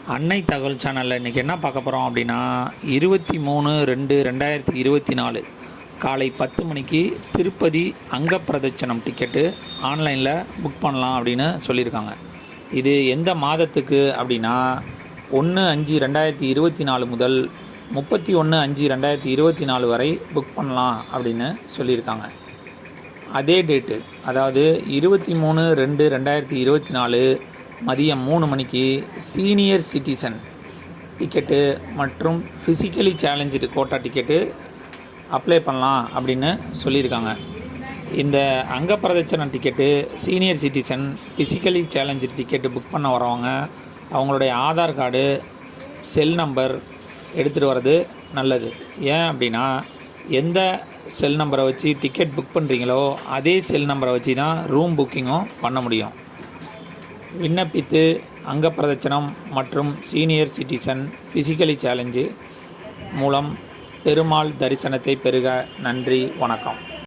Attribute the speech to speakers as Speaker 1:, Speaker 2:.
Speaker 1: அன்னை தகவல் சேனலில் இன்றைக்கி என்ன பார்க்க போகிறோம் அப்படின்னா 23/2/2024 காலை 10 மணிக்கு திருப்பதி அங்கப்பிரதட்சணம் டிக்கெட்டு ஆன்லைனில் புக் பண்ணலாம் அப்படின்னு சொல்லியிருக்காங்க. இது எந்த மாதத்துக்கு அப்படின்னா 1/5/2024 முதல் 31/5/2024 வரை புக் பண்ணலாம் அப்படின்னு சொல்லியிருக்காங்க. அதே டேட்டு, அதாவது 23/2/2024 மதியம் 3 மணிக்கு சீனியர் சிட்டிசன் டிக்கெட்டு மற்றும் physically challenge quota ticket apply பண்ணலாம் அப்படின்னு சொல்லியிருக்காங்க. இந்த அங்கப்பிரதட்சணம் ticket, senior citizen, physically challenge ticket book பண்ண வரவங்க அவங்களுடைய ஆதார் கார்டு, செல் நம்பர் எடுத்துகிட்டு வர்றது நல்லது. ஏன் அப்படின்னா, எந்த செல் நம்பரை வச்சு டிக்கெட் புக் பண்ணுறீங்களோ அதே செல் நம்பரை வச்சு தான் ரூம் புக்கிங்கும் பண்ண முடியும். விண்ணப்பித்து அங்கப்பிரதட்சணம் மற்றும் சீனியர் சிட்டிசன் ஃபிசிக்கலி சேலஞ்சு மூலம் பெருமாள் தரிசனத்தை பெறுக. நன்றி, வணக்கம்.